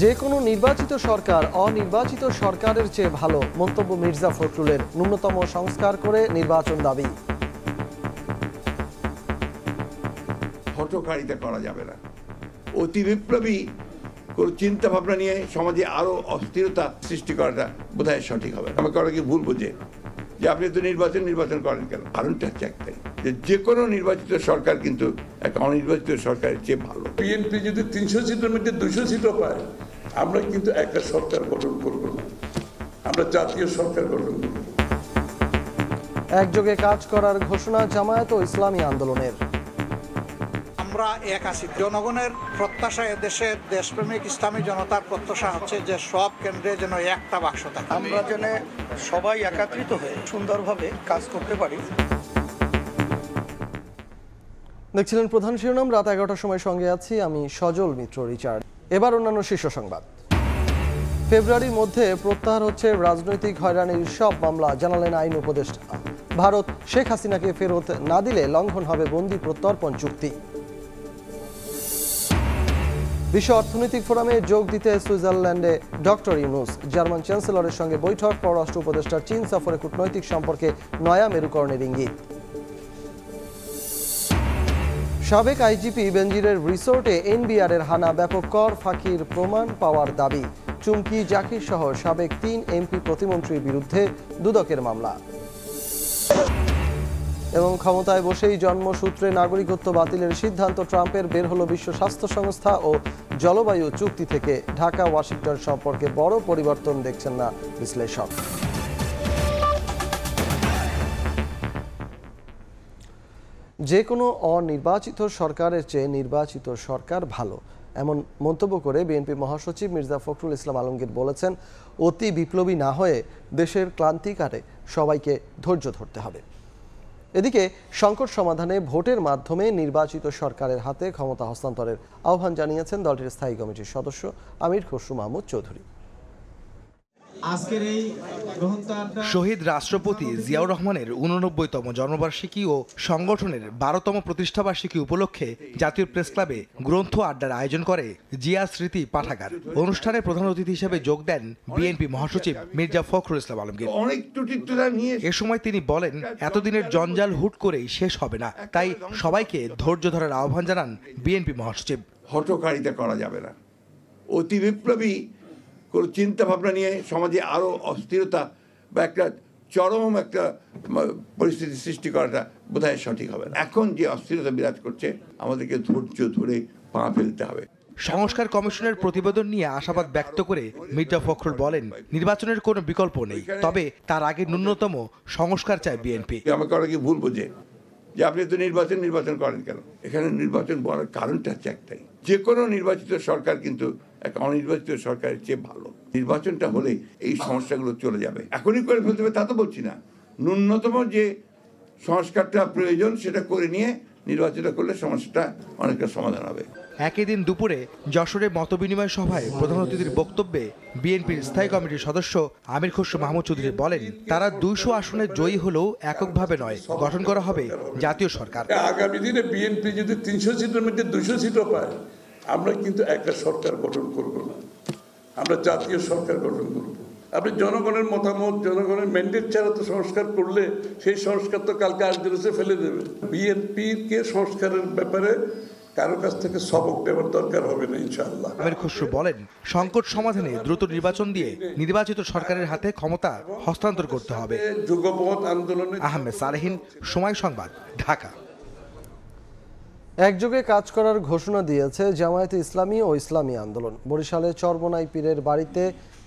যে কোনো নির্বাচিত সরকার অনির্বাচিত সরকারের চেয়ে ভালো, মন্তব্য মির্জা ফখরুলের। ন্যূনতম সংস্কার করে নির্বাচন দাবি। হঠকারিতা করা যাবে না। অতি বিপ্লবী কোনো চিন্তা ভাবনা নিয়ে সমাজে আরো অস্থিরতা সৃষ্টি করাটা বোধহয় সঠিক হবে। আমাকে অনেকে ভুল বোঝে যে আপনি তো নির্বাচন করেন কেন। কারণটা হচ্ছে একটাই, যে কোনো নির্বাচিত সরকার কিন্তু একটা অনির্বাচিত সরকারের চেয়ে ভালো। বিএনপি যদি 300 সিটের মধ্যে 200 সিটও পায়, আমরা কিন্তু একটা সরকার গঠন করব না, আমরা জাতীয় সরকার গঠন করব। একযোগে কাজ করার ঘোষণা জামায়াত ও ইসলামী আন্দোলনের। আমরা এক আছি। জনগণের প্রত্যাশা, দেশের দেশপ্রেমিক ইসলামী জনতার প্রত্যাশা হচ্ছে যে সব কেন্দ্রে যেন একটা বাক্স থাকে, আমরা যেন সবাই একত্রিত হয়ে সুন্দরভাবে কাজ করতে পারি। দেখছিলেন প্রধান শিরোনাম। রাত 11টার সময় সঙ্গে আছি আমি সজল মিত্র রিচার্ড। এবার অন্যান্য শীর্ষ সংবাদ। ফেব্রুয়ারির মধ্যে প্রত্যাহার হচ্ছে রাজনৈতিক হয়রানির সব মামলা, জানালেন আইন উপদেষ্টা। ভারত শেখ হাসিনাকে ফেরত না দিলে লঙ্ঘন হবে বন্দি প্রত্যর্পণ চুক্তি। বিশ্ব অর্থনৈতিক ফোরামে যোগ দিতে সুইজারল্যান্ডে ডক্টর ইউনুস। জার্মান চ্যান্সেলরের সঙ্গে বৈঠক। পররাষ্ট্র উপদেষ্টার চীন সফরে কূটনৈতিক সম্পর্কে নয়া মেরুকরণের ইঙ্গিত। সাবেক আইজিপি বেনজিরের রিসোর্টে এনবিআরের হানা, ব্যাপক কর ফাঁকির প্রমাণ পাওয়ার দাবি। চুমকি জাকির সহ সাবেক 3 এমপি প্রতিমন্ত্রীর বিরুদ্ধে দুদকের মামলা। এবং ক্ষমতায় বসেই জন্মসূত্রে নাগরিকত্ব বাতিলের সিদ্ধান্ত ট্রাম্পের। বের হলো বিশ্ব স্বাস্থ্য সংস্থা ও জলবায়ু চুক্তি থেকে। ঢাকা ওয়াশিংটন সম্পর্কে বড় পরিবর্তন দেখছেন না বিশ্লেষক। যে কোনো অনির্বাচিত সরকারের চেয়ে নির্বাচিত সরকার ভালো, এমন মন্তব্য করে বিএনপি মহাসচিব মির্জা ফখরুল ইসলাম আলমগীর বলেছেন, অতি বিপ্লবী না হয়ে দেশের ক্লান্তিকালে সবাইকে ধৈর্য ধরতে হবে। এদিকে সংকট সমাধানে ভোটের মাধ্যমে নির্বাচিত সরকারের হাতে ক্ষমতা হস্তান্তরের আহ্বান জানিয়েছেন দলটির স্থায়ী কমিটির সদস্য আমির খসরু মাহমুদ চৌধুরী। শহীদ রাষ্ট্রপতি জিয়াউর রহমানের 89তম জন্মবার্ষিকী ও সংগঠনের 12তম প্রতিষ্ঠাবার্ষিকী উপলক্ষে জাতীয় প্রেস ক্লাবে গ্রন্থ আড্ডার আয়োজন করে জিয়া স্মৃতি পাঠাগার। অনুষ্ঠানে প্রধান অতিথি হিসেবে যোগ দেন বিএনপি মহাসচিব মির্জা ফখরুল ইসলাম আলমগীর। এ সময় তিনি বলেন, এতদিনের জঞ্জাল হুট করেই শেষ হবে না, তাই সবাইকে ধৈর্য ধরার আহ্বান জানান বিএনপি মহাসচিব। হঠকারিতা করা যাবে না। অতি বিপ্লবী কোনো চিন্তা ভাবনা নিয়ে সমাজে আরো অস্থিরতা বা একটা চরম একটা পরিস্থিতি সৃষ্টি করাটা বোধহয় সঠিক হবে না। এখন যে অস্থিরতা বিরাজ করছে, আমাদেরকে ধৈর্য ধরে পা ফেলতে হবে। সংস্কার কমিশনের প্রতিবেদন নিয়ে আশাবাদ ব্যক্ত করে মির্জা ফখরুল বলেন, নির্বাচনের কোনো বিকল্প নেই, তবে তার আগে ন্যূনতম সংস্কার চায় বিএনপি। আমাকে অনেকে ভুল বোঝে যে আপনি তো নির্বাচন করেন কেন। এখানে নির্বাচন বলার কারণটা হচ্ছে একটাই, যে কোনো নির্বাচিত সরকার কিন্তু একটা অনির্বাচিত সরকারের চেয়ে ভালো। নির্বাচনটা হলে এই সমস্যাগুলো চলে যাবে। এখনই করে ফেলতে হবে তা তো বলছি না, ন্যূনতম যে সংস্কারটা প্রয়োজন সেটা করে নিয়ে নির্বাচিত করলে সমস্যাটা অনেকটা সমাধান হবে। একই দিন দুপুরে যশোরে মতবিনিময় সভায় প্রধান অতিথির বক্তব্যে বিএনপির স্থায়ী কমিটির সদস্য আমির খসরু মাহমুদ চৌধুরী বলেন, তারা 200 আসনে জয়ী হলেও এককভাবে নয়, গঠন করা হবে জাতীয় সরকার। আগামী দিনে বিএনপি যদি 300 সিটের মধ্যে 200 সিটও পায়, আমরা কিন্তু একটা সরকার গঠন করব না, আমরা জাতীয় সরকার গঠন করব। আপনি জনগণের মতামত, জনগণের ম্যান্ডেট ছাড়া তো সংস্কার করলে সেই সংস্কার তো কালকে আজকে ফেলে দেবে। বিএনপিকে সংস্কারের ব্যাপারে কারো কাছ থেকে সবক দেওয়ার দরকার হবে না ইনশাআল্লাহ। আমির খসরু বলেন, সংকট সমাধানে দ্রুত নির্বাচন দিয়ে নির্বাচিত সরকারের হাতে ক্ষমতা হস্তান্তর করতে হবে। যুগপৎ আন্দোলনে আহমেদ সালেহিন, সময় সংবাদ, ঢাকা। একযোগে কাজ করার ঘোষণা দিয়েছে জামায়াতে ইসলামী ও ইসলামী আন্দোলন। বরিশালে চরমোনাই পীরের বাড়িতে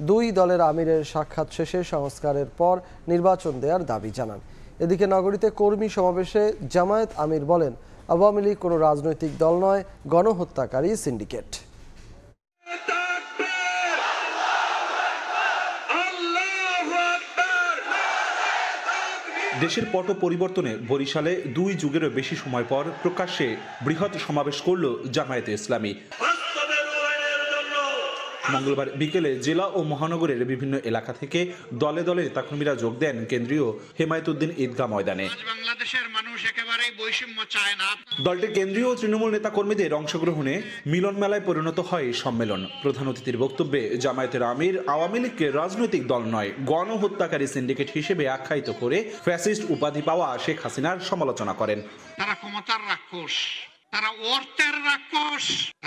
2 দলের আমিরের সাক্ষাৎ শেষে সংস্কারের পর নির্বাচন দেওয়ার দাবি জানান। এদিকে নগরীতে কর্মী সমাবেশে জামায়াত আমির বলেন, আওয়ামী লীগ কোনো রাজনৈতিক দল নয়, গণহত্যাকারী সিন্ডিকেট। দেশের পট পরিবর্তনে বরিশালে 2 যুগেরও বেশি সময় পর প্রকাশ্যে বৃহৎ সমাবেশ করল জামায়াতে ইসলামী। মঙ্গলবার বিকেলে জেলা ও মহানগরের বিভিন্ন এলাকা থেকে দলে দলে নেতাকর্মীরা যোগ দেন কেন্দ্রীয় হেমায়েতুদ্দিন ঈদগাহ ময়দানে। বাংলাদেশের মানুষ একেবারেই বৈষম্য চায় না। দলটির কেন্দ্রীয় ও তৃণমূল নেতাকর্মীদের অংশগ্রহণে মিলন মেলায় পরিণত হয় সম্মেলন। প্রধান অতিথির বক্তব্যে জামায়াতের আমির আওয়ামী লীগকে রাজনৈতিক দল নয়, গণহত্যাকারী সিন্ডিকেট হিসেবে আখ্যায়িত করে ফ্যাসিস্ট উপাধি পাওয়া শেখ হাসিনার সমালোচনা করেন। তারা ক্ষমতার রাক্ষস, তারা অর্থের রাক্ষস।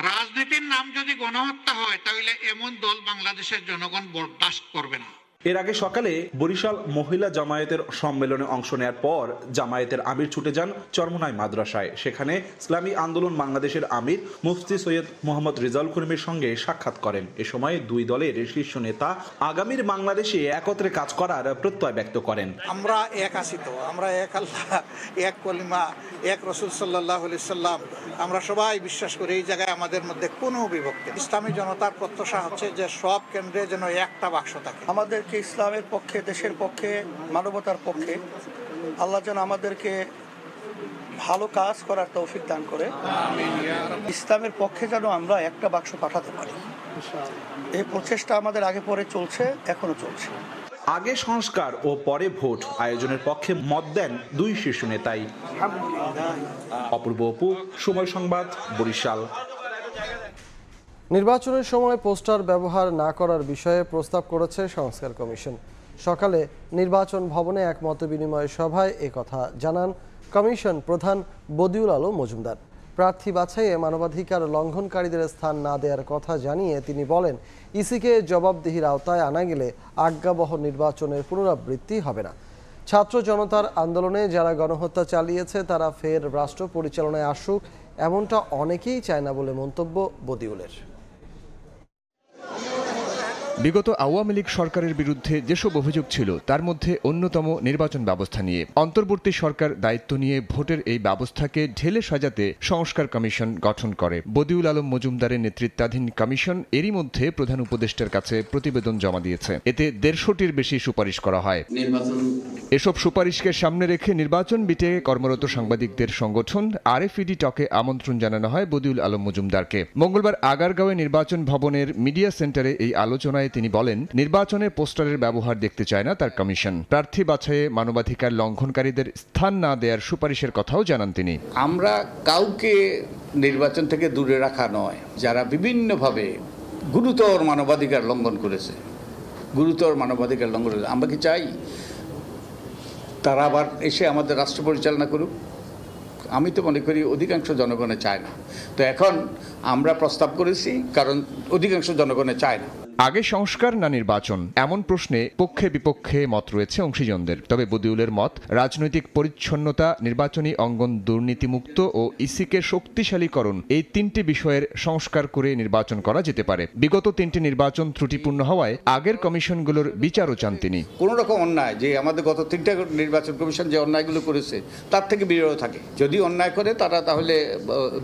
রাজনীতির নাম যদি গণহত্যা হয় তাহলে এমন দল বাংলাদেশের জনগণ বরদাস্ত করবে না। এর আগে সকালে বরিশাল মহিলা জামায়াতের সম্মেলনে অংশ নেওয়ার পর জামায়াতের আমির ছুটে যান চরমোনাই মাদ্রাসায়। সেখানে ইসলামী আন্দোলন বাংলাদেশের আমির মুফতি সৈয়দ মোহাম্মদ রেজাউল করিমের সঙ্গে সাক্ষাৎ করেন। এ সময় দুই দলের শীর্ষ নেতা আগামীর বাংলাদেশে একত্রে কাজ করার প্রত্যয় ব্যক্ত করেন। আমরা এক আছি তো, আমরা এক আল্লাহ, এক কলিমা, এক রাসূল সাল্লাল্লাহু আলাইহি সাল্লাম, আমরা সবাই বিশ্বাস করি। এই জায়গায় আমাদের মধ্যে কোনো বিভক্তি। ইসলামী জনতার প্রত্যাশা হচ্ছে যে সব কেন্দ্রে যেন একটা বাক্স থাকে। আমাদেরকে ইসলামের পক্ষে, দেশের পক্ষে, মানবতার পক্ষে আল্লাহ যেন আমাদেরকে ভালো কাজ করার তৌফিক দান করে। ইসলামের পক্ষে যেন আমরা একটা বাক্স পাঠাতে পারি, এই প্রচেষ্টা আমাদের আগে পরে চলছে, এখনো চলছে। আগে সংস্কার ও পরে ভোট আয়োজনের পক্ষে মত দেন দুই শীর্ষ নেতাই। অপূর্ব অপু, সময় সংবাদ, বরিশাল। নির্বাচনের সময় পোস্টার ব্যবহার না করার বিষয়ে প্রস্তাব করেছে সংস্কার কমিশন। সকালে নির্বাচন ভবনে এক মতবিনিময় সভায় একথা জানান কমিশন প্রধান বদিউল আলম মজুমদার। প্রার্থী বাছাইয়ে মানবাধিকার লঙ্ঘনকারীদের স্থান না দেওয়ার কথা জানিয়ে তিনি বলেন, ইসিকে জবাবদিহির আওতায় আনা গেলে আজ্ঞাবহ নির্বাচনের পুনরাবৃত্তি হবে না। ছাত্র জনতার আন্দোলনে যারা গণহত্যা চালিয়েছে তারা ফের রাষ্ট্র পরিচালনায় আসুক, এমনটা অনেকেই চায় না বলে মন্তব্য বদিউলের। বিগত আওয়ামী লীগ সরকারের বিরুদ্ধে যেসব অভিযোগ ছিল তার মধ্যে অন্যতম নির্বাচন ব্যবস্থা নিয়ে। অন্তর্বর্তী সরকার দায়িত্ব নিয়ে ভোটের এই ব্যবস্থাকে ঢেলে সাজাতে সংস্কার কমিশন গঠন করে। বদিউল আলম মজুমদারের নেতৃত্বাধীন কমিশন এরই মধ্যে প্রধান উপদেষ্টার কাছে প্রতিবেদন জমা দিয়েছে। এতে 150টির বেশি সুপারিশ করা হয়। এসব সুপারিশকে সামনে রেখে নির্বাচন বিটে কর্মরত সাংবাদিকদের সংগঠন আরএফইডি টকে আমন্ত্রণ জানানো হয় বদিউল আলম মজুমদারকে। মঙ্গলবার আগারগাঁওয়ে নির্বাচন ভবনের মিডিয়া সেন্টারে এই আলোচনায় তিনি বলেন, নির্বাচনে পোস্টারের ব্যবহার দেখতে চায় না তার কমিশন। প্রার্থী বাছাইয়ে মানবাধিকার লঙ্ঘনকারীদের স্থান না দেওয়ার সুপারিশের কথাও জানান তিনি। আমরা কাউকে নির্বাচন থেকে দূরে রাখা নয়, যারা বিভিন্নভাবে গুরুতর মানবাধিকার লঙ্ঘন করেছে, আমরা কি চাই তারা আবার এসে আমাদের রাষ্ট্র পরিচালনা করুক? আমি তো মনে করি অধিকাংশ জনগণে চায় না। তো এখন আমরা প্রস্তাব করেছি কারণ অধিকাংশ জনগণে চায় না। আগে সংস্কার না নির্বাচন, এমন প্রশ্নে পক্ষে বিপক্ষে মত রয়েছে অংশীজনদের। তবে বদিউলের মত, রাজনৈতিক পরিচ্ছন্নতা, নির্বাচনী অঙ্গন দুর্নীতিমুক্ত ও ইসিকে শক্তিশালীকরণ, এই 3টি বিষয়ের সংস্কার করে নির্বাচন করা যেতে পারে। বিগত 3টি নির্বাচন ত্রুটিপূর্ণ হওয়ায় আগের কমিশনগুলোর বিচারও চান তিনি। কোন রকম অন্যায়, যে আমাদের গত 3টা নির্বাচন কমিশন যে অন্যায়গুলো করেছে তার থেকে বিরত থাকে। যদি অন্যায় করে তারা তাহলে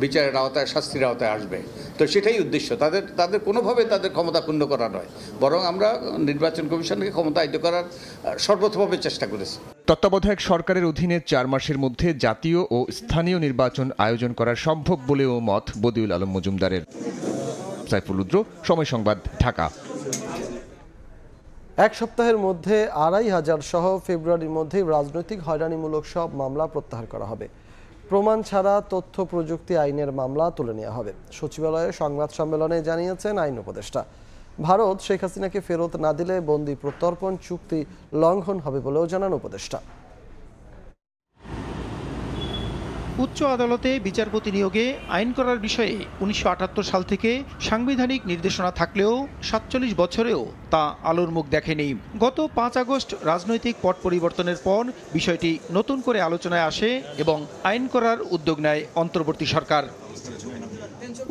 বিচারের আওতায়, শাস্তির আওতায় আসবে। তো সেটাই উদ্দেশ্য, তাদের কোনোভাবে তাদের ক্ষমতা পূর্ণ করা নয়, বরং আমরা নির্বাচন কমিশনকে ক্ষমতায়িত করার সর্বতভাবে চেষ্টা করেছি। তত্ত্বাবধায়ক সরকারের অধীনে 4 মাসের মধ্যে জাতীয় ও স্থানীয় নির্বাচন আয়োজন করা সম্ভব বলেও মত বদিউল আলম মজুমদারের। সাইফুল রুদ্র, সময় সংবাদ, ঢাকা। এক সপ্তাহের মধ্যে 2500 সহ ফেব্রুয়ারির মধ্যেই রাজনৈতিক হয়রানিমূলক সব মামলা প্রত্যাহার করা হবে। প্রমাণ ছাড়া তথ্য প্রযুক্তি আইনের মামলা তুলে নেওয়া হবে। সচিবালয়ে সংবাদ সম্মেলনে জানিয়েছেন আইন উপদেষ্টা। ভারত শেখ হাসিনাকে ফেরত না দিলে বন্দি প্রত্যর্পণ চুক্তি লঙ্ঘন হবে বলেও জানান উপদেষ্টা। উচ্চ আদালতে বিচারপতি নিয়োগে আইন করার বিষয়ে 1978 সাল থেকে সাংবিধানিক নির্দেশনা থাকলেও 47 বছরেও তা আলোর মুখ দেখেনি। গত 5 আগস্ট রাজনৈতিক পট পরিবর্তনের পর বিষয়টি নতুন করে আলোচনায় আসে এবং আইন করার উদ্যোগ নেয় অন্তর্বর্তী সরকার।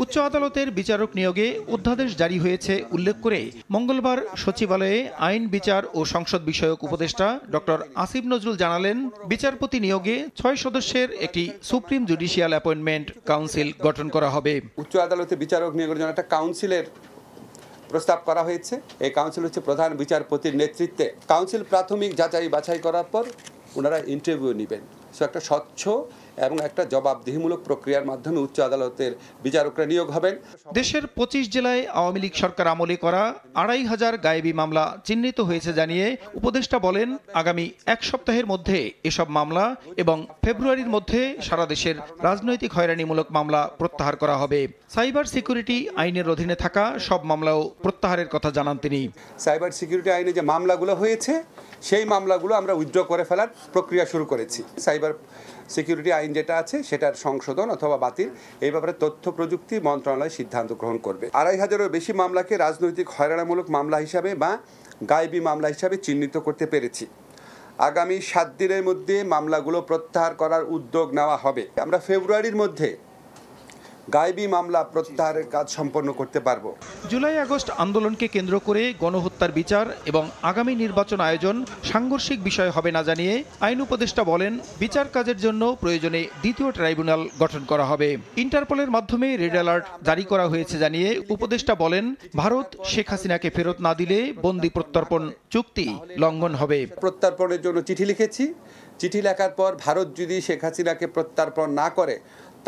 উচ্চ আদালতের বিচারক নিয়োগে অধ্যাদেশ জারি হয়েছে উল্লেখ করে মঙ্গলবার সচিবালয়ে আইন, বিচার ও সংসদ বিষয়ক উপদেষ্টা ডক্টর আসিফ নজরুল জানালেন, বিচারপতি নিয়োগে 6 সদস্যের একটি সুপ্রিম জুডিশিয়াল অ্যাপয়েন্টমেন্ট কাউন্সিল গঠন করা হবে। উচ্চ আদালতে বিচারক নিয়োগের জন্য একটা কাউন্সিলের প্রস্তাব করা হয়েছে। এই কাউন্সিল হচ্ছে প্রধান বিচারপতির নেতৃত্বে। কাউন্সিল প্রাথমিক যাচাই বাছাই করার পর ওনারা ইন্টারভিউ নেবেন। সো একটা স্বচ্ছ এবং একটা জবাবদিহিমূলক প্রক্রিয়ার মাধ্যমে উচ্চ আদালতের বিচারকরা নিয়োগ হবেন। দেশের 25 জেলায় আওয়ামী লীগ সরকার আমলে করা 2500 গায়েবী মামলা চিহ্নিত হয়েছে জানিয়ে উপদেষ্টা বলেন, আগামী এক সপ্তাহের মধ্যে এসব মামলা এবং ফেব্রুয়ারির মধ্যে সারা দেশের রাজনৈতিক হয়রানিমূলক মামলা প্রত্যাহার করা হবে। সাইবার সিকিউরিটি আইনের অধীনে থাকা সব মামলাও প্রত্যাহারের কথা জানান তিনি। সাইবার সিকিউরিটি আইনে যে মামলাগুলো হয়েছে সেই মামলাগুলো আমরা উইথড্র করে ফেলার প্রক্রিয়া শুরু করেছি। সাইবার সিকিউরিটি আইন যেটা আছে সেটার সংশোধন অথবা বাতিল এই ব্যাপারে তথ্য প্রযুক্তি মন্ত্রণালয় সিদ্ধান্ত গ্রহণ করবে। 2500-এরও বেশি মামলাকে রাজনৈতিক হয়রানিমূলক মামলা হিসাবে বা গায়েবী মামলা হিসাবে চিহ্নিত করতে পেরেছি। আগামী 7 দিনের মধ্যে মামলাগুলো প্রত্যাহার করার উদ্যোগ নেওয়া হবে। আমরা ফেব্রুয়ারির মধ্যে গায়েবী মামলা প্রত্যাহারের কাজ সম্পন্ন করতে পারব। জুলাই আগস্ট আন্দোলনকে কেন্দ্র করে গণহত্যার বিচার এবং আগামী নির্বাচন আয়োজন সাংঘর্ষিক বিষয় হবে না জানিয়ে আইন উপদেষ্টা বলেন, বিচার কাজের জন্য প্রয়োজনে দ্বিতীয় ট্রাইব্যুনাল গঠন করা হবে। ইন্টারপোলের মাধ্যমে রেড অ্যালার্ট জারি করা হয়েছে জানিয়ে উপদেষ্টা বলেন, ভারত শেখ হাসিনাকে ফেরত না দিলে বন্দি প্রত্যর্পণ চুক্তি লঙ্ঘন হবে। প্রত্যর্পণের জন্য চিঠি লিখেছি। চিঠি লেখার পর ভারত যদি শেখ হাসিনাকে প্রত্যর্পণ না করে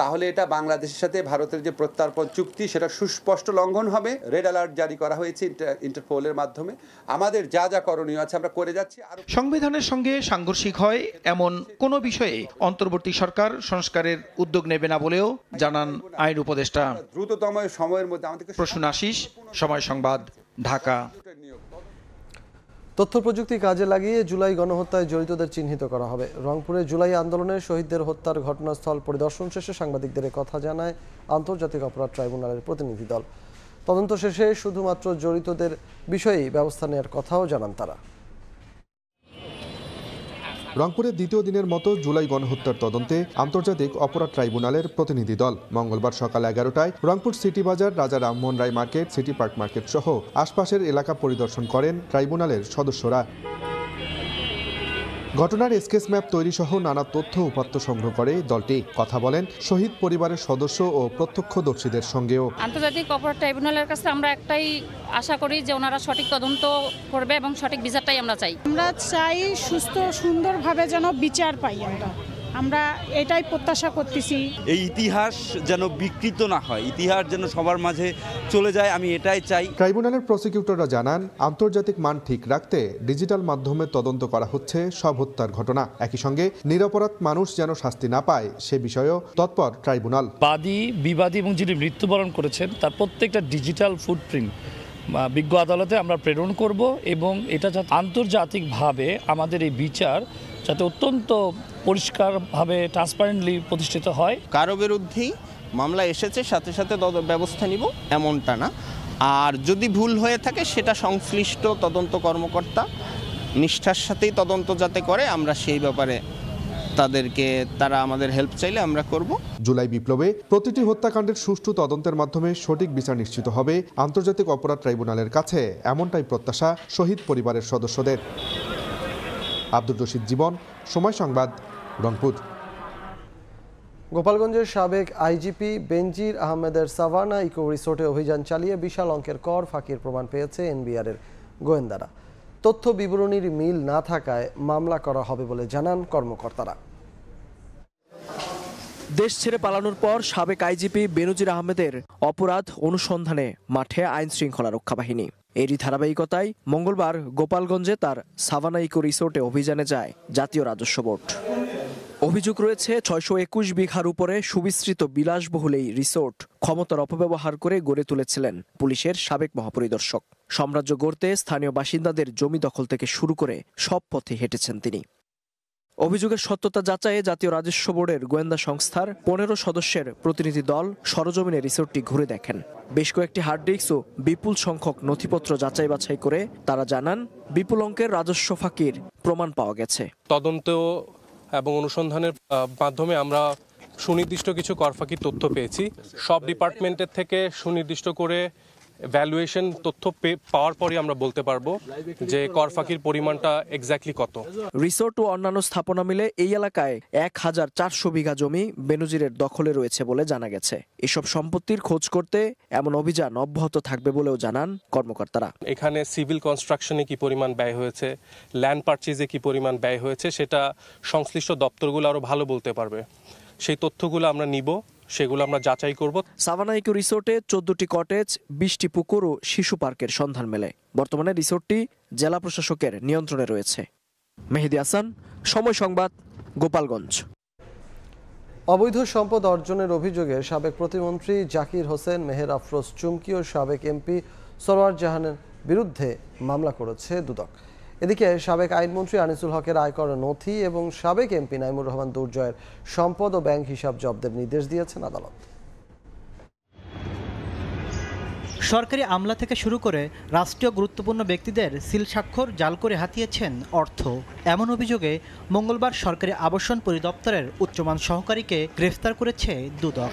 তাহলে এটা বাংলাদেশের সাথে ভারতের যে প্রত্যর্পণ চুক্তি সেটা সুস্পষ্ট লঙ্ঘন হবে। রেড অ্যালার্ট জারি করা হয়েছে ইন্টারপোলের মাধ্যমে। আমাদের যা যা করণীয় আছে আমরা করে যাচ্ছি। সংবিধানের সঙ্গে সাংঘর্ষিক হয় এমন কোনো বিষয়ে অন্তর্বর্তী সরকার সংস্কারের উদ্যোগ নেবে না বলেও জানান আইন উপদেষ্টা। দ্রুততম সময়ের মধ্যে আমাদের প্রসূন আশিস, সময় সংবাদ, ঢাকা। তথ্য প্রযুক্তি কাজে লাগিয়ে জুলাই গণহত্যায় জড়িতদের চিহ্নিত করা হবে। রংপুরে জুলাই আন্দোলনের শহীদদের হত্যার ঘটনাস্থল পরিদর্শন শেষে সাংবাদিকদের কথা জানায় আন্তর্জাতিক অপরাধ ট্রাইব্যুনালের প্রতিনিধি দল। তদন্ত শেষে শুধুমাত্র জড়িতদের বিষয়েই ব্যবস্থা নেওয়ার কথাও জানান তারা। রংপুরের দ্বিতীয় দিনের মতো জুলাই গণহত্যার তদন্তে আন্তর্জাতিক অপরাধ ট্রাইব্যুনালের প্রতিনিধি দল মঙ্গলবার সকাল 11টায় রংপুর সিটি বাজার, রাজা Rammohan Roy market, city park market সহ আশপাশের এলাকা পরিদর্শন করেন ট্রাইব্যুনালের সদস্যরা। ঘটনার স্কেচ ম্যাপ তৈরি সহ নানা তথ্য উপাত্ত সংগ্রহ করে দলটি। কথা বলেন শহীদ পরিবারের সদস্য ও প্রত্যক্ষদর্শীদের সঙ্গেও। আন্তর্জাতিক অপরাধ ট্রাইব্যুনালের কাছে আমরা একটাই আশা করি যে ওনারা সঠিক তদন্ত করবে এবং সঠিক বিচারটাই আমরা চাই। আমরা চাই সুস্থ সুন্দরভাবে যেন বিচার পাই। আমরা এটাই প্রত্যাশা করতেছি। এই ইতিহাস যেন বিকৃত না হয়, ইতিহাস যেন সবার মাঝে চলে যায়, আমি এটাই চাই। ট্রাইব্যুনালের প্রসিকিউটররা জানান, আন্তর্জাতিক মান ঠিক রাখতে ডিজিটাল মাধ্যমে তদন্ত করা হচ্ছে সব হত্যার ঘটনা। একই সঙ্গে নিরপরাধ মানুষ যেন শাস্তি না পায় সে বিষয়েও তৎপর ট্রাইব্যুনাল। বাদী, বিবাদী এবং যিনি মৃত্যুবরণ করেছেন তার প্রত্যেকটা ডিজিটাল ফুটপ্রিন্ট বিজ্ঞ আদালতে আমরা প্রেরণ করব এবং এটা যাতে আন্তর্জাতিকভাবে আমাদের এই বিচার যাতে অত্যন্ত পরিষ্কারভাবে ট্রান্সপারেন্টলি প্রতিষ্ঠিত হয়। কারো বিরুদ্ধেই মামলা এসেছে সাথে সাথে ব্যবস্থা নিব এমনটা না। আর যদি ভুল হয়ে থাকে সেটা সংশ্লিষ্ট তদন্ত কর্মকর্তা নিষ্ঠার সাথেই তদন্ত যাতে করে আমরা সেই ব্যাপারে তারা আমাদের হেল্প চাইলে আমরা করব। জুলাই বিপ্লবে প্রতিটি হত্যাকাণ্ডের সুষ্ঠু তদন্তের মাধ্যমে সঠিক বিচার নিশ্চিত হবে আন্তর্জাতিক অপরাধ ট্রাইব্যুনালের কাছে, এমনটাই প্রত্যাশা শহীদ পরিবারের সদস্যদের। আব্দুর রশিদ জীবন, সময় সংবাদ, রংপুর। গোপালগঞ্জের সাবেক আইজিপি বেনজির আহমেদের সাভানা ইকো রিসোর্টে অভিযান চালিয়ে বিশাল অঙ্কের কর ফাঁকির প্রমাণ পেয়েছে এনবিআরের গোয়েন্দারা। তথ্য বিবরণীর মিল না থাকায় মামলা করা হবে বলে জানান কর্মকর্তারা। দেশ ছেড়ে পালানোর পর সাবেক আইজিপি বেনজির আহমেদের অপরাধ অনুসন্ধানে মাঠে আইন শৃঙ্খলা রক্ষা বাহিনী। এরই ধারাবাহিকতায় মঙ্গলবার গোপালগঞ্জে তার সাভানা ইকো রিসোর্টে অভিযানে যায় জাতীয় রাজস্ব বোর্ড। অভিযোগ রয়েছে 621 বিঘার উপরে সুবিস্তৃত বিলাসবহুল এই রিসোর্ট ক্ষমতার অপব্যবহার করে গড়ে তুলেছিলেন পুলিশের সাবেক মহাপরিদর্শক। সাম্রাজ্য গড়তে স্থানীয় বাসিন্দাদের জমি দখল থেকে শুরু করে সব পথে হেঁটেছেন তিনি। অভিযোগের সত্যতা যাচাইয়ে জাতীয় রাজস্ব বোর্ডের গোয়েন্দা সংস্থার 15 সদস্যের প্রতিনিধি দল সরজমিনে রিসোর্টটি ঘুরে দেখেন। বেশ কয়েকটি হার্ড ডিস্ক ও বিপুল সংখ্যক নথিপত্র যাচাই বাছাই করে তারা জানান বিপুল অঙ্কের রাজস্ব ফাঁকির প্রমাণ পাওয়া গেছে। তদন্ত এবং অনুসন্ধানের মাধ্যমে আমরা সুনির্দিষ্ট কিছু কর ফাঁকির তথ্য পেয়েছি। সব ডিপার্টমেন্টের থেকে সুনির্দিষ্ট করে ভ্যালুয়েশন তথ্য পাওয়ার পরে আমরা বলতে পারবো যে কর ফাঁকির পরিমাণটা এক্স্যাক্টলি কত। রিসোর্ট ও অন্যান্য স্থাপনা মিলে এই এলাকায় 1400 বিঘা জমি বেনজিরের দখলে রয়েছে বলে জানা গেছে। এসব সম্পত্তির খোঁজ করতে এমন অভিযান অব্যাহত থাকবে বলেও জানান কর্মকর্তারা। এখানে সিভিল কনস্ট্রাকশনে কি পরিমাণ ব্যয় হয়েছে, ল্যান্ড পারচেজে কি পরিমাণ ব্যয় হয়েছে সেটা সংশ্লিষ্ট দপ্তরগুলো আরো ভালো বলতে পারবে। সেই তথ্যগুলো আমরা নিব, সেগুলো আমরা যাচাই করব। সাভানা ইকো রিসোর্টে 14টি কটেজ, 20টি পুকুর ও শিশু পার্কের সন্ধান মেলে। বর্তমানে রিসোর্টটি জেলা প্রশাসকের নিয়ন্ত্রণে রয়েছে। মেহেদী হাসান, সময় সংবাদ, গোপালগঞ্জ। অবৈধ সম্পদ অর্জনের অভিযোগে সাবেক প্রতিমন্ত্রী জাকির হোসেন, মেহের আফরোজ চুমকি ও সাবেক এমপি সরওয়ার জাহানের বিরুদ্ধে মামলা করেছে দুদক। এদিকে সাবেক আইনমন্ত্রী আনিসুল হকের আয়কর নথি এবং সাবেক এমপি নাইমুর রহমান দুর্জয়ের সম্পদ ও ব্যাংক হিসাব জব্দের নির্দেশ দিয়েছেন আদালত। সরকারি আমলা থেকে শুরু করে রাষ্ট্রীয় গুরুত্বপূর্ণ ব্যক্তিদের সিল স্বাক্ষর জাল করে হাতিয়েছেন অর্থ। এমন অভিযোগে মঙ্গলবার সরকারি আবাসন পরিদপ্তরের উচ্চমান সহকারীকে গ্রেফতার করেছে দুদক।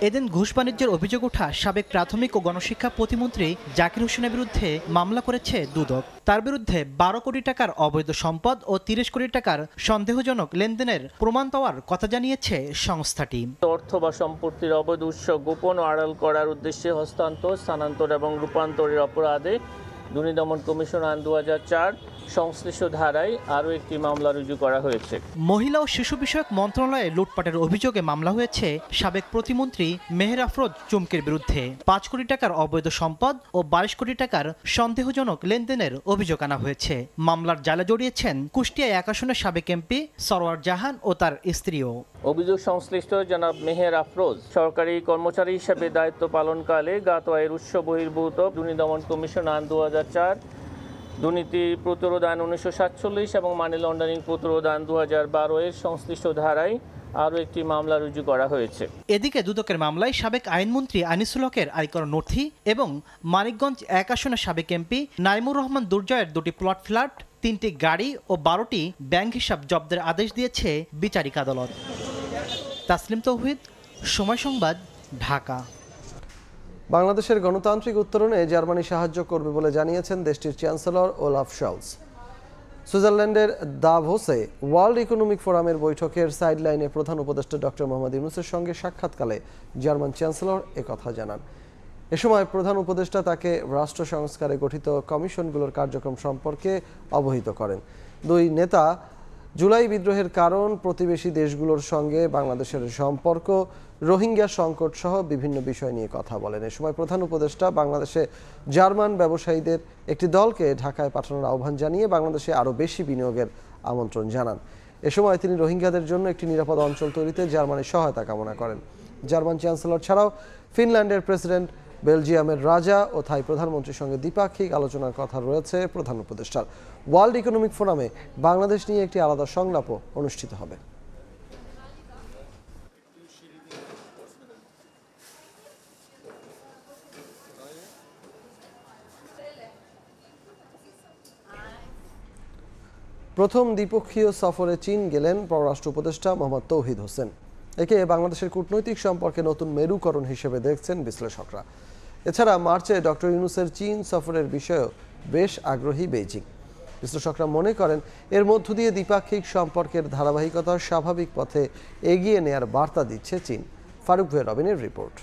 এদিন ঘুষ বাণিজ্যের অভিযোগ ওঠা সাবেক প্রাথমিক ও গণশিক্ষা প্রতিমন্ত্রী জাকির হোসেনের বিরুদ্ধে মামলা করেছে দুদক। তার বিরুদ্ধে 12 কোটি টাকার অবৈধ সম্পদ ও 30 কোটি টাকার সন্দেহজনক লেনদেনের প্রমাণ পাওয়ার কথা জানিয়েছে সংস্থাটি। অর্থ বা সম্পত্তির অবৈধ উৎস গোপন ও আড়াল করার উদ্দেশ্যে হস্তান্তর, স্থানান্তর এবং রূপান্তরের অপরাধে দুর্নীতি দমন কমিশন আইন 2004 সংশ্লিষ্ট ধারায় আরও একটি মামলা রুজু করা হয়েছে। মহিলা ও শিশু বিষয়ক মন্ত্রণালয়ে লুটপাটের অভিযোগে মামলা হয়েছে সাবেক প্রতিমন্ত্রী মেহের আফরোজ চুমকির বিরুদ্ধে। 5 কোটি টাকার অবৈধ সম্পদ ও 22 কোটি টাকার সন্দেহজনক লেনদেনের অভিযোগ আনা হয়েছে। মামলার জালে জড়িয়েছেন কুষ্টিয়া 1 আসনের সাবেক এমপি সরওয়ার জাহান ও তার স্ত্রীও। অভিযোগ সংশ্লিষ্ট জনাব মেহের আফরোজ সরকারি কর্মচারী হিসেবে দায়িত্ব পালনকালে জ্ঞাত আয়ের উৎস বহির্ভূত দুর্নীতি দমন কমিশন আইন 2004, দুর্নীতি প্রতিরোধ আইন 1947 এবং মানি লন্ডারিং প্রতিরোধ আইন 2012 এর সংশ্লিষ্ট ধারায় আরও একটি মামলা রুজু করা হয়েছে। এদিকে দুদকের মামলায় সাবেক আইনমন্ত্রী আনিসুল হকের আয়কর নথি এবং মানিকগঞ্জ 1 আসনের সাবেক এমপি নাইমুর রহমান দুর্জয়ের 2টি প্লট ফ্ল্যাট, 3টি গাড়ি ও 12টি ব্যাংক হিসাব জব্দের আদেশ দিয়েছে বিচারিক আদালত। তাসলিম তৌহিদ, সময় সংবাদ, ঢাকা। বাংলাদেশের গণতান্ত্রিক উত্তরণে জার্মানি সাহায্য করবে বলে জানিয়েছেন দেশটির চ্যান্সেলর ওলাফ শলস। সুইজারল্যান্ডের দাভোসে ওয়ার্ল্ড ইকোনমিক ফোরামের বৈঠকের সাইডলাইনে প্রধান উপদেষ্টা ডক্টর মোহাম্মদ ইউনূসের সঙ্গে সাক্ষাৎকালে জার্মান চ্যান্সেলর একথা জানান। এ সময় প্রধান উপদেষ্টা তাকে রাষ্ট্র সংস্কারে গঠিত কমিশনগুলোর কার্যক্রম সম্পর্কে অবহিত করেন। দুই নেতা জুলাই বিদ্রোহের কারণ, প্রতিবেশী দেশগুলোর সঙ্গে বাংলাদেশের সম্পর্ক, রোহিঙ্গা সংকট সহ বিভিন্ন বিষয় নিয়ে কথা বলেন। এ সময় প্রধান উপদেষ্টা বাংলাদেশে জার্মান ব্যবসায়ীদের একটি দলকে ঢাকায় পাঠানোর আহ্বান জানিয়ে বাংলাদেশে আরও বেশি বিনিয়োগের আমন্ত্রণ জানান। এ সময় তিনি রোহিঙ্গাদের জন্য একটি নিরাপদ অঞ্চল তৈরিতে জার্মানির সহায়তা কামনা করেন। জার্মান চ্যান্সেলর ছাড়াও ফিনল্যান্ডের প্রেসিডেন্ট, বেলজিয়ামের রাজা ও থাই প্রধানমন্ত্রীর সঙ্গে দ্বিপাক্ষিক আলোচনার কথা রয়েছে প্রধান উপদেষ্টার। ওয়ার্ল্ড ইকোনমিক ফোরামে বাংলাদেশ নিয়ে একটি আলাদা সংলাপও অনুষ্ঠিত হবে। প্রথম দ্বিপক্ষীয় সফরে চীন গেলেন পররাষ্ট্র উপদেষ্টা মোহাম্মদ তৌহিদ হোসেন। একে বাংলাদেশের কূটনৈতিক সম্পর্কে নতুন মেরুকরণ হিসেবে দেখছেন বিশ্লেষকরা। এছাড়া মার্চে ডক্টর ইউনূসের চীন সফরের বিষয়েও বেশ আগ্রহী বেইজিং। বিশ্লেষকরা মনে করেন এর মধ্য দিয়ে দ্বিপাক্ষিক সম্পর্কের ধারাবাহিকতা স্বাভাবিক পথে এগিয়ে নেয়ার বার্তা দিচ্ছে চীন। ফারুক ভুঁইয়া রবিনের রিপোর্ট।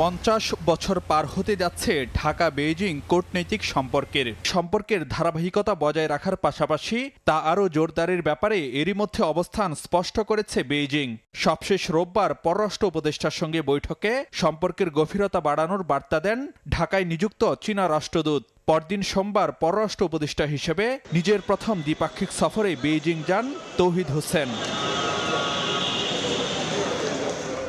50 বছর পার হতে যাচ্ছে ঢাকা বেইজিং কূটনৈতিক সম্পর্কের ধারাবাহিকতা বজায় রাখার পাশাপাশি তা আরও জোরদারের ব্যাপারে এরই মধ্যে অবস্থান স্পষ্ট করেছে বেইজিং। সবশেষ রোববার পররাষ্ট্র উপদেষ্টার সঙ্গে বৈঠকে সম্পর্কের গভীরতা বাড়ানোর বার্তা দেন ঢাকায় নিযুক্ত চীনা রাষ্ট্রদূত। পরদিন সোমবার পররাষ্ট্র উপদেষ্টা হিসেবে নিজের প্রথম দ্বিপাক্ষিক সফরে বেইজিং যান তৌহিদ হোসেন।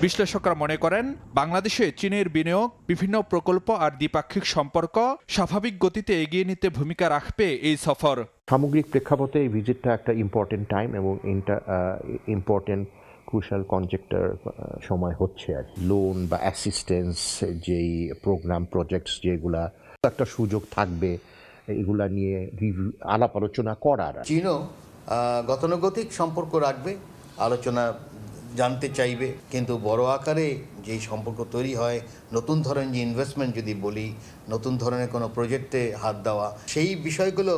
বিশ্লেষকরা মনে করেন বাংলাদেশে চীনের বিনিয়োগ, বিভিন্ন প্রকল্প আর দ্বিপাক্ষিক সম্পর্ক স্বাভাবিক গতিতে এগিয়ে নিতে ভূমিকা রাখবে এই সফর। সামগ্রিক প্রেক্ষাপটে এই ভিজিটটা একটা ইম্পর্টেন্ট টাইম এবং ইম্পর্টেন্ট ক্রুশাল কনজেক্টর সময় হচ্ছে আর লোন বা অ্যাসিস্ট্যান্স যেই প্রোগ্রাম প্রজেক্টস যেগুলা একটা সুযোগ থাকবে এগুলা নিয়ে আলাপ আলোচনা করার। চীনও গতানুগতিক সম্পর্ক রাখবে, আলোচনা জানতে চাইবে, কিন্তু বড় আকারে যেই সম্পর্ক তৈরি হয়, নতুন ধরনের যে ইনভেস্টমেন্ট যদি বলি, নতুন ধরনের কোনো প্রজেক্টে হাত দেওয়া, সেই বিষয়গুলো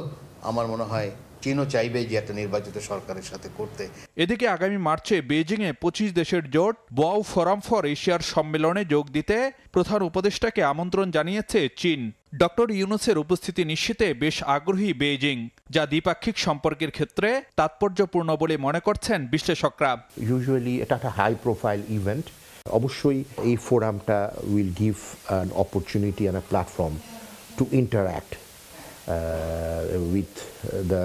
আমার মনে হয় চীনও চাইবে যে একটা নির্বাচিত সরকারের সাথে করতে। এদিকে আগামী মার্চে বেজিংয়ে 25 দেশের জোট ওয়াও ফোরাম ফর এশিয়ার সম্মেলনে যোগ দিতে প্রধান উপদেষ্টাকে আমন্ত্রণ জানিয়েছে চীন। ডক্টর ইউনূসের উপস্থিতি নিশ্চিতে বেশ আগ্রহী বেইজিং, যা দ্বিপাক্ষিক সম্পর্কের ক্ষেত্রে তাৎপর্যপূর্ণ বলে মনে করছেন বিশ্লেষকরা। ইউজুয়ালি এটা একটা হাই প্রোফাইল ইভেন্ট। অবশ্যই এই ফোরামটা will give an opportunity and a platform to interact with the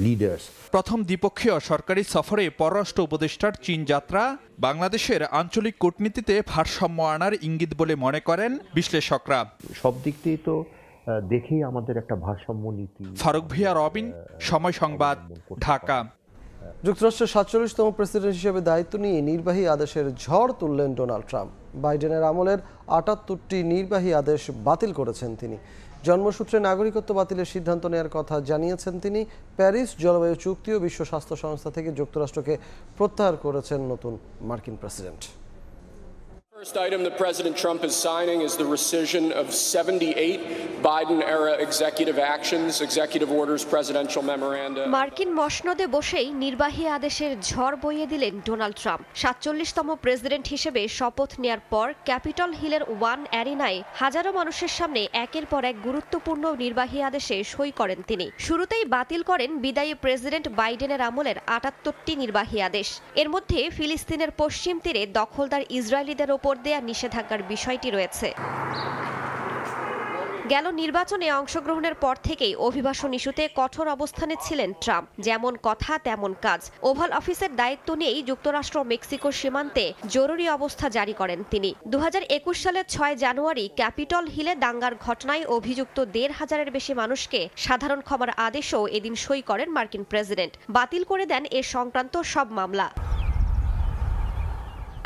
leaders. প্রথম দ্বিপক্ষীয় সরকারি সফরে পররাষ্ট্র উপদেষ্টার চীন যাত্রা বাংলাদেশের আঞ্চলিক কূটনীতিতে ভারসাম্য আনার ইঙ্গিত বলে মনে করেন বিশ্লেষকরা। সব দিক দিয়ে তো দেখেই আমাদের একটা ভারসাম্য নীতি। ফারুক ভিয়া, রবিন, সময় সংবাদ, ঢাকা। যুক্তরাষ্ট্রের 47তম প্রেসিডেন্ট হিসেবে দায়িত্ব নিয়ে নির্বাহী আদেশের ঝড় তুললেন ডোনাল্ড ট্রাম্প। বাইডেনের আমলের 78টি নির্বাহী আদেশ বাতিল করেছেন তিনি। জন্মসূত্রে নাগরিকত্ব বাতিলের সিদ্ধান্ত নেওয়ার কথা জানিয়েছেন তিনি। প্যারিস জলবায়ু চুক্তি ও বিশ্ব স্বাস্থ্য সংস্থা থেকে যুক্তরাষ্ট্রকে প্রত্যাহার করেছেন নতুন মার্কিন president. First item that President Trump is signing is the rescission of 78 Biden-era executive actions, executive orders, presidential memoranda. মার্কিন মসনদে বসেই নির্বাহী আদেশের ঝড় বইয়ে দিলেন ডোনাল্ড ট্রাম্প। 47তম প্রেসিডেন্ট হিসেবে শপথ নেয়ার পর ক্যাপিটল হিলের ওয়ান অ্যারিনায় হাজারো মানুষের সামনে একের পর এক গুরুত্বপূর্ণ নির্বাহী আদেশে সই করেন তিনি। শুরুতেই বাতিল করেন বিদায়ী প্রেসিডেন্ট বাইডেনের আমলের 78টি নির্বাহী আদেশ। এর মধ্যে ফিলিস্তিনের পশ্চিম তীরে দখলদার ইসরায়েলিদের ওপর দেয়া নিষেধাজ্ঞার বিষয়টি রয়েছে। গেল নির্বাচনে অংশগ্রহণের পর থেকেই অভিবাসন ইস্যুতে কঠোর অবস্থানে ছিলেন ট্রাম্প। যেমন কথা তেমন কাজ। ওভাল অফিসের দায়িত্ব নিয়েই যুক্তরাষ্ট্র মেক্সিকো সীমান্তে জরুরি অবস্থা জারি করেন তিনি। 2021 সালের 6 জানুয়ারি ক্যাপিটল হিলে দাঙ্গার ঘটনায় অভিযুক্ত 1,500-এর বেশি মানুষকে সাধারণ ক্ষমার আদেশও এদিন সই করেন মার্কিন প্রেসিডেন্ট। বাতিল করে দেন এ সংক্রান্ত সব মামলা।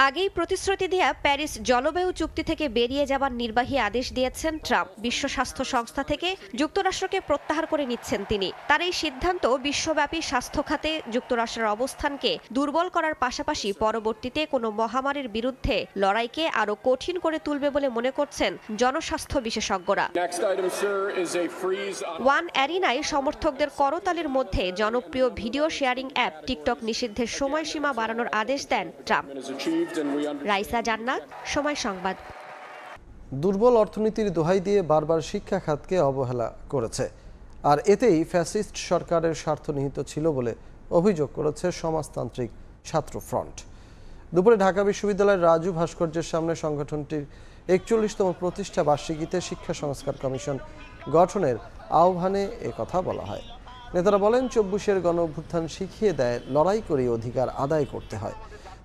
আগেই প্রতিশ্রুতি দেয়া প্যারিস জলবায়ু চুক্তি থেকে বেরিয়ে যাবার নির্বাহী আদেশ দিয়েছেন ট্রাম্প। বিশ্ব স্বাস্থ্য সংস্থা থেকে যুক্তরাষ্ট্রকে প্রত্যাহার করে নিচ্ছেন তিনি। তার এই সিদ্ধান্ত বিশ্বব্যাপী স্বাস্থ্য খাতে যুক্তরাষ্ট্রের অবস্থানকে দুর্বল করার পাশাপাশি পরবর্তীতে কোনো মহামারীর বিরুদ্ধে লড়াইকে আরও কঠিন করে তুলবে বলে মনে করছেন জনস্বাস্থ্য বিশেষজ্ঞরা। ওয়ান অ্যারিনায় সমর্থকদের করতালির মধ্যে জনপ্রিয় ভিডিও শেয়ারিং অ্যাপ টিকটক নিষিদ্ধের সময়সীমা বাড়ানোর আদেশ দেন ট্রাম্প। রাইসা জান্নাত, সময় সংবাদ। দুর্বল অর্থনীতির দোহাই দিয়ে বারবার শিক্ষা খাতকে অবহেলা করেছে, আর এতেই ফ্যাসিস্ট সরকারের স্বার্থ নিহিত ছিল বলে অভিযোগ করেছে সমাজতান্ত্রিক ছাত্র ফ্রন্ট। দুপুরে ঢাকা বিশ্ববিদ্যালয়ের রাজু ভাস্কর্যের সামনে সংগঠনটির 41তম প্রতিষ্ঠা বার্ষিকীতে শিক্ষা সংস্কার কমিশন গঠনের আহ্বানে একথা বলা হয়। নেতারা বলেন, 24-এর গণ অভ্যুত্থান শিখিয়ে দেয় লড়াই করে অধিকার আদায় করতে হয়।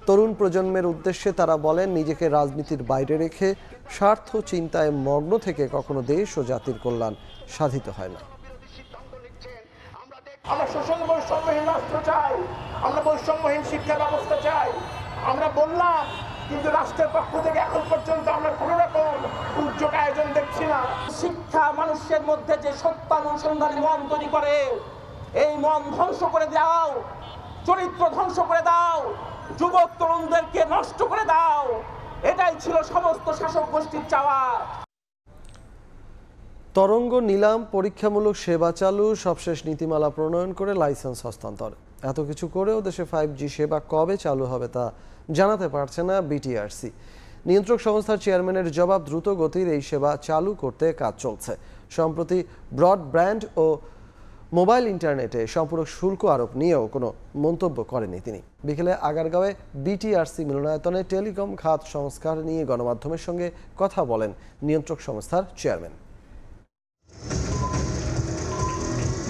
তরুণ প্রজন্মের উদ্দেশ্যে তারা বলেন, নিজেকে রাজনীতির বাইরে রেখে স্বার্থ চিন্তায় মগ্ন থেকে কখনো দেশ ও জাতির কল্যাণ সাধিত হয় না। আমরা শোষণ বৈষম্যহীন রাষ্ট্র চাই, আমরা বৈষম্যহীন শিক্ষা ব্যবস্থা চাই। আমরা বললাম, কিন্তু রাষ্ট্রের পক্ষ থেকে এখন পর্যন্ত আমরা কোনো রকম উদ্যোগ আয়োজন দেখছি না। শিক্ষা মানুষের মধ্যে যে সত্যানুসন্ধানী মন তৈরি করে, এই মন ধ্বংস করে দাও, চরিত্র ধ্বংস করে দাও, যুবক তরুণদেরকে নষ্ট করে দাও। এটাই ছিল সমস্ত শাসক গোষ্ঠীর চাওয়া। তরঙ্গ নিলাম, পরীক্ষামূলক সেবা চালু, সবশেষ নীতিমালা প্রণয়ন করে লাইসেন্স হস্তান্তর। এত কিছু করেও দেশে 5G সেবা কবে চালু হবে তা জানাতে পারছে না বিটিআরসি। নিয়ন্ত্রক সংস্থার চেয়ারম্যানের জবাব, দ্রুত গতির এই সেবা চালু করতে কাজ চলছে। সম্প্রতি ব্রডব্যান্ড ও মোবাইল ইন্টারনেটে সম্পূরক শুল্ক আরোপ নিয়েও কোনো মন্তব্য করেনি তিনি। বিকেলে আগারগাঁওয়ে বিটিআরসি মিলনায়তনে টেলিকম খাত সংস্কার নিয়ে গণমাধ্যমের সঙ্গে কথা বলেন নিয়ন্ত্রক সংস্থার চেয়ারম্যান।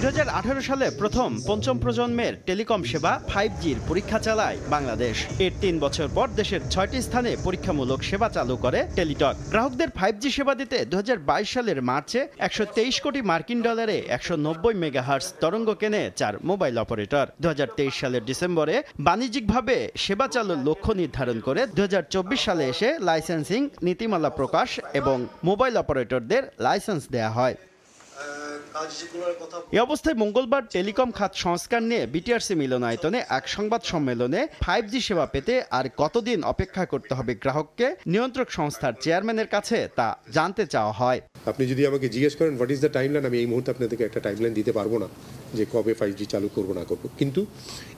2018 সালে প্রথম পঞ্চম প্রজন্মের টেলিকম সেবা 5G'র পরীক্ষা চালায় বাংলাদেশ। এর 3 বছর পর দেশের 6টি স্থানে পরীক্ষামূলক সেবা চালু করে টেলিটক। গ্রাহকদের 5G সেবা দিতে 2022 সালের মার্চে 123 কোটি মার্কিন ডলারে 190 মেগাহার্টজ তরঙ্গ কেনে 4 মোবাইল অপারেটর। 2023 সালের ডিসেম্বরে বাণিজ্যিকভাবে সেবা চালুর লক্ষ্য নির্ধারণ করে 2024 সালে এসে লাইসেন্সিং নীতিমালা প্রকাশ এবং মোবাইল অপারেটরদের লাইসেন্স দেয়া হয়। এই অবস্থায় মঙ্গলবার টেলিকম খাত সংস্কার নিয়ে বিটিআরসি মিলনায়তনে এক সংবাদ সম্মেলনে 5G সেবা পেতে আর কতদিন অপেক্ষা করতে হবে গ্রাহককে নিয়ন্ত্রক সংস্থার চেয়ারম্যানের কাছে তা জানতে চাওয়া হয়। আপনি যদি আমাকে জিজ্ঞেস করেন হোয়াট ইজ দ্য টাইমলাইন, আমি এই মুহূর্তে আপনাদেরকে একটা টাইমলাইন দিতে পারবো না। যে কবে 5G চালু করব না করব, কিন্তু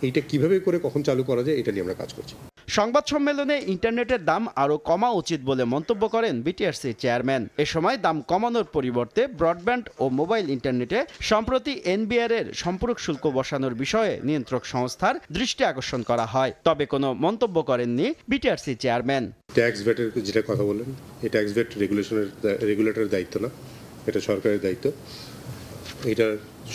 এইটা কিভাবে করে কখন চালু করা যায় এটা নিয়ে আমরা কাজ করছি। সংবাদ সম্মেলনে ইন্টারনেটের দাম আরও কমা উচিত বলে মন্তব্য করেন বিটিআরসি চেয়ারম্যান। এ সময় দাম কমানোর পরিবর্তে ব্রডব্যান্ড ও মোবাইল ইন্টারনেটে সম্প্রতি এনবিআর এর সম্পূরক শুল্ক বসানোর বিষয়ে নিয়ন্ত্রক সংস্থার দৃষ্টি আকর্ষণ করা হয়, তবে কোনো মন্তব্য করেননি বিটিআরসি চেয়ারম্যান। ট্যাক্স ভ্যাটের যেটা কথা বললেন, এই ট্যাক্স ভ্যাট রেগুলেটরের দায়িত্ব না, এটা সরকারের দায়িত্ব, এটা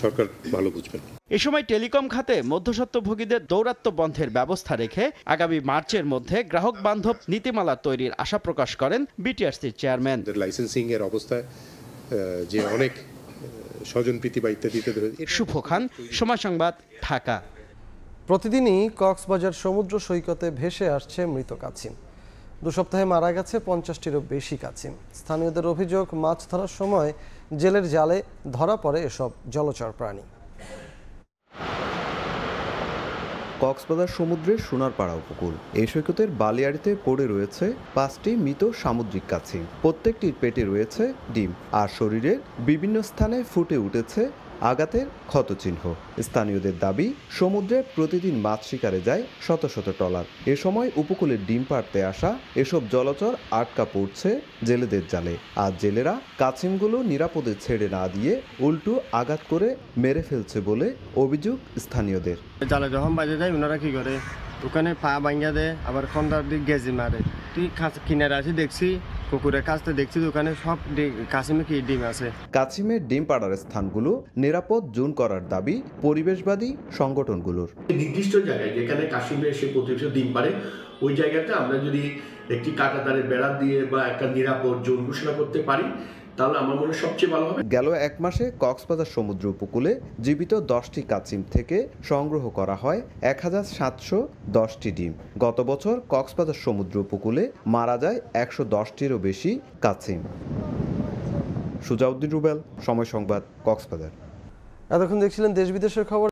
সরকার ভালো বুঝবেন। এ সময় টেলিকম খাতে মধ্যস্বত্বভোগীদের দৌরাত্ম্য বন্ধের ব্যবস্থা রেখে আগামী মার্চের মধ্যে গ্রাহক বান্ধব নীতিমালা তৈরির আশা প্রকাশ করেন বিটিআরসির চেয়ারম্যান। লাইসেন্সিং এর অবস্থায় যে অনেক স্বজনপ্রীতি বা ইত্যাদিতে শুভ খান, সময় সংবাদ, ঢাকা। প্রতিদিনই কক্সবাজার সমুদ্র সৈকতে ভেসে আসছে মৃত কাছিম। 2 সপ্তাহে মারা গেছে 50টিরও বেশি কাছিম। স্থানীয়দের অভিযোগ, মাছ ধরার সময় জেলের জালে ধরা পড়ে এসব জলচর প্রাণী। কক্সবাজার সমুদ্রের সোনারপাড়া উপকূল এই সৈকতের বালিয়াড়িতে পড়ে রয়েছে 5টি মৃত সামুদ্রিক কাছিম। প্রত্যেকটির পেটে রয়েছে ডিম, আর শরীরের বিভিন্ন স্থানে ফুটে উঠেছে আঘাতের ক্ষতচিহ্ন। স্থানীয়দের দাবি, সমুদ্রে প্রতিদিন মাছ শিকারে যায় শত শত ট্রলার। এ সময় উপকূলে ডিম পাড়তে আসা এসব জলচর আটকা পড়ছে জেলেদের জালে, আর জেলেরা কাছিমগুলো নিরাপদে ছেড়ে না দিয়ে উল্টো আঘাত করে মেরে ফেলছে বলে অভিযোগ স্থানীয়দের। জালে যখন বাজে যায় ওনারা কি করে, ওখানে পা ভাঙিয়া দেয়, আবার খন্দার দিক গেজি মারে। তুই কিনারে আছে দেখছি, পুকুরের কাছতে দেখছি ওখানে সব কাছিমে কি ডিম আছে। কাছিমের ডিম পাড়ার স্থানগুলো নিরাপদ জোন করার দাবি পরিবেশবাদী সংগঠনগুলোর। নির্দিষ্ট জায়গায় যেখানে কাছিমে এসে প্রতিনিয়ত ডিম পাড়ে, ওই জায়গাতে আমরা যদি একটি কাঁটাতারের বেড়া দিয়ে বা একটা নিরাপদ জোন ঘোষণা করতে পারি, তাহলে আমার মনে সবচেয়ে ভালো হবে। গেল 1 মাসে কক্সবাজার সমুদ্র উপকূলে জীবিত 10টি কাছিম থেকে সংগ্রহ করা হয় 1710টি ডিম। গত বছর কক্সবাজার সমুদ্র উপকূলে মারা যায় 110টিরও বেশি কাছিম। সুজাউদ্দিন রুবেল, সময় সংবাদ, কক্সবাজার। এতক্ষণ দেখছিলেন দেশ বিদেশের খবর।